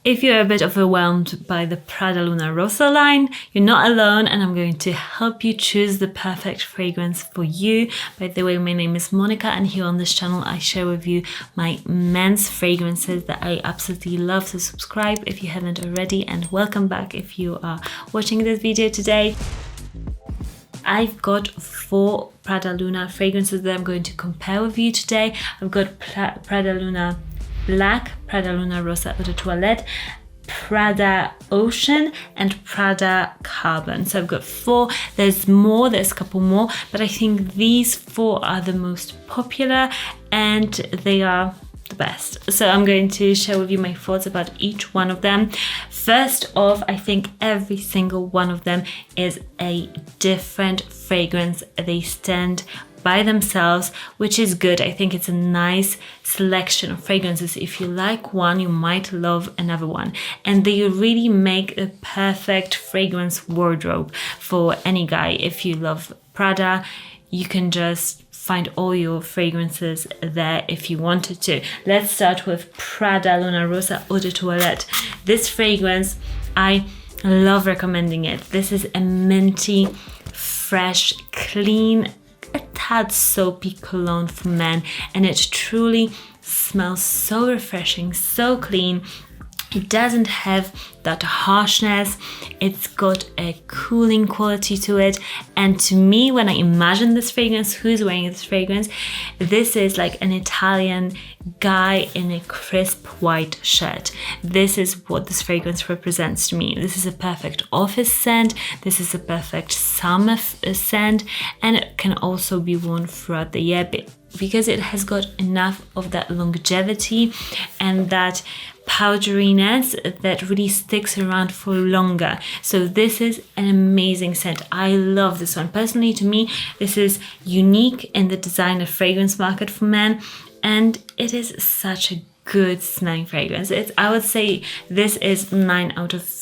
If you're a bit overwhelmed by the Prada Luna Rossa line, you're not alone, and I'm going to help you choose the perfect fragrance for you. By the way, my name is Monica, and here on this channel I share with you my men's fragrances that I absolutely love. So subscribe if you haven't already, and welcome back if you are watching this video today. I've got 4 Prada Luna fragrances that I'm going to compare with you today. I've got Prada Luna Black, Prada Luna Rossa Eau de Toilette, Prada Ocean, and Prada Carbon. So I've got 4. There's a couple more, but I think these 4 are the most popular and they are the best. So I'm going to share with you my thoughts about each one of them. First off, I think every single one of them is a different fragrance. They stand by themselves, which is good. I think it's a nice selection of fragrances. If you like one, you might love another one. And they really make a perfect fragrance wardrobe for any guy. If you love Prada, you can just find all your fragrances there if you wanted to. Let's start with Prada Luna Rossa Eau de Toilette. This fragrance, I love recommending it. This is a minty, fresh, clean, a tad soapy cologne for men, and it truly smells so refreshing, so clean. It doesn't have that harshness. It's got a cooling quality to it. And to me, when I imagine this fragrance, who's wearing this fragrance, this is like an Italian guy in a crisp white shirt. This is what this fragrance represents to me. This is a perfect office scent. This is a perfect summer scent, and it can also be worn throughout the year because it has got enough of that longevity and that powderiness that really sticks around for longer. So this is an amazing scent. I love this one. Personally, to me, this is unique in the designer fragrance market for men, and it is such a good smelling fragrance. I would say this is 9 out of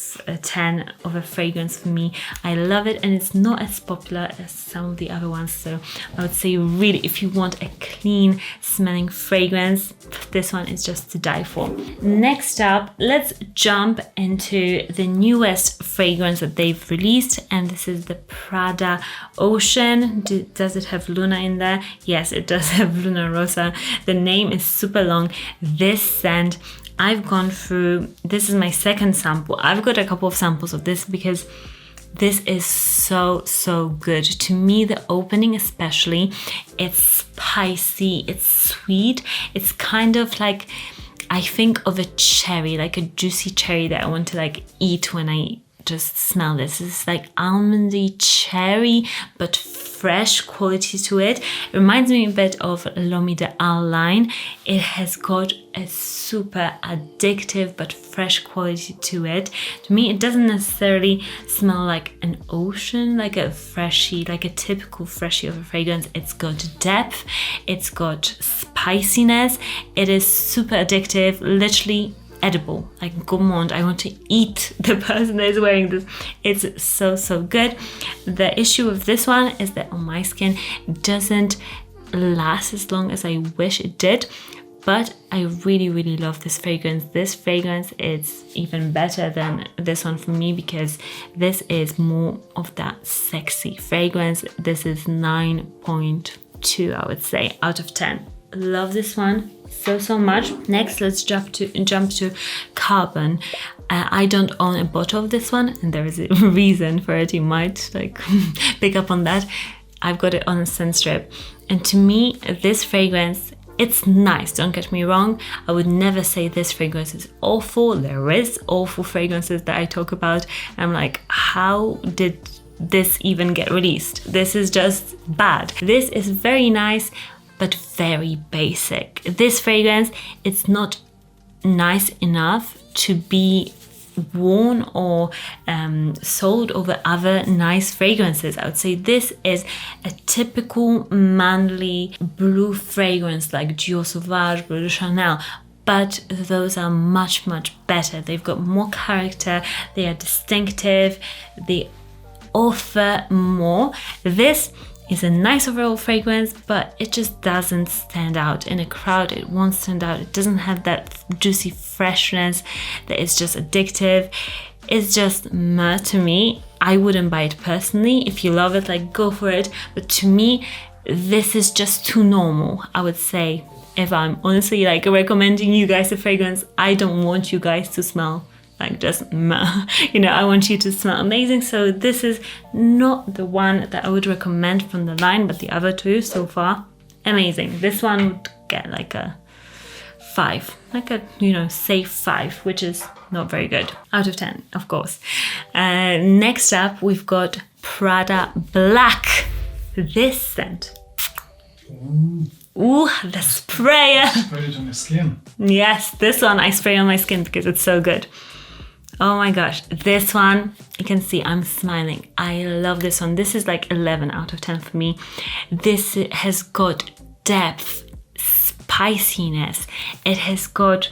10 of a fragrance for me. I love it, and it's not as popular as some of the other ones. So I would say really, if you want a clean smelling fragrance, this one is just to die for. Next up, let's jump into the newest fragrance that they've released, and this is the Prada Ocean. Does it have Luna in there? Yes, it does have Luna Rossa. The name is super long. This scent, I've gone through, this is my second sample. I've got a couple of samples of this because this is so good. To me, the opening especially, it's spicy, it's sweet. It's kind of like, I think of a cherry, like a juicy cherry that I want to like eat when I just smell this. It's like almondy cherry, but fresh quality to it. It reminds me a bit of L'Homme Ideal line. It has got a super addictive but fresh quality to it. To me, it doesn't necessarily smell like an ocean, like a freshie, like a typical freshie of a fragrance. It's got depth, it's got spiciness, it is super addictive, literally edible, like gourmand. I want to eat the person that is wearing this. It's so good. The issue with this one is that on my skin it doesn't last as long as I wish it did, but I really love this fragrance. This fragrance is even better than this one for me because this is more of that sexy fragrance. This is 9.2, I would say, out of 10. Love this one so much. Next, let's jump to Carbon. I don't own a bottle of this one, and there is a reason for it. You might like pick up on that. I've got it on a scent strip, and to me, this fragrance, it's nice, don't get me wrong. I would never say this fragrance is awful. There is awful fragrances that I talk about. I'm like, how did this even get released? This is just bad. This is very nice, but very basic. This fragrance, it's not nice enough to be worn or sold over other nice fragrances. I would say this is a typical manly blue fragrance like Dior Sauvage, Bleu de Chanel, but those are much better. They've got more character, they are distinctive, they offer more. This is a nice overall fragrance, but it just doesn't stand out. In a crowd, it won't stand out. It doesn't have that juicy freshness that is just addictive. It's just meh to me. I wouldn't buy it personally. If you love it, like, go for it. But to me, this is just too normal, I would say. If I'm honestly like recommending you guys a fragrance, I don't want you guys to smell like just meh. You know, I want you to smell amazing. So this is not the one that I would recommend from the line, but the other two so far, amazing. This one would get like a 5, like a, you know, safe 5, which is not very good. Out of 10, of course. Next up, we've got Prada Black. This scent. Ooh, the sprayer. Spray it on your skin. Yes, this one I spray on my skin because it's so good. Oh my gosh, this one, you can see I'm smiling. I love this one. This is like 11 out of 10 for me. This has got depth, spiciness. It has got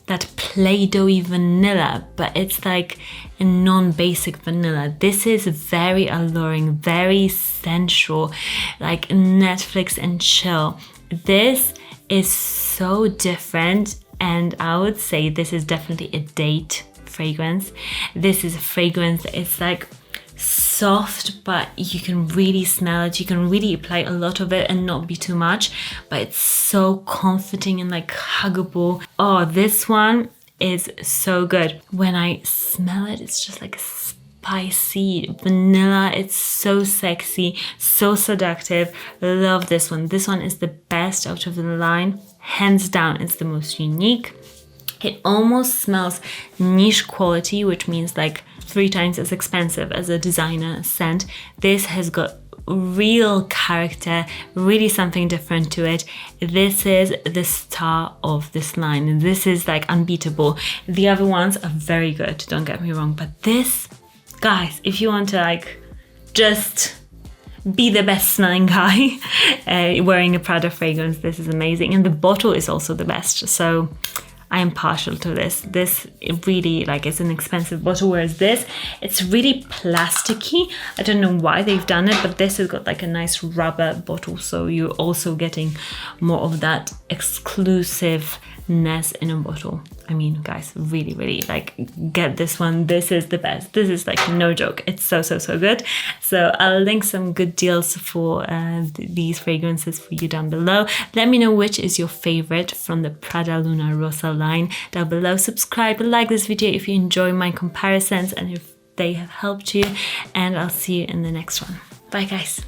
that Play-Doh-y vanilla, but it's like a non-basic vanilla. This is very alluring, very sensual, like Netflix and chill. This is so different, and I would say this is definitely a date fragrance. This is a fragrance that is like soft, but you can really smell it. You can really apply a lot of it and not be too much, but it's so comforting and like huggable. Oh, this one is so good. When I smell it, it's just like spicy vanilla. It's so sexy, so seductive. Love this one. This one is the best out of the line. Hands down, it's the most unique. It almost smells niche quality, which means like 3 times as expensive as a designer scent. This has got real character, really something different to it. This is the star of this line. This is like unbeatable. The other ones are very good, don't get me wrong, but this, guys, if you want to like just be the best smelling guy wearing a Prada fragrance, this is amazing. And the bottle is also the best, so I am partial to this. This really like is an expensive bottle, whereas this, it's really plasticky. I don't know why they've done it, but this has got like a nice rubber bottle, so you're also getting more of that exclusiveness in a bottle. I mean, guys, really, really like get this one. This is the best. This is like no joke. It's so, so, so good. So I'll link some good deals for these fragrances for you down below. Let me know which is your favorite from the Prada Luna Rossa line down below. Subscribe and like this video if you enjoy my comparisons and if they have helped you. And I'll see you in the next one. Bye, guys.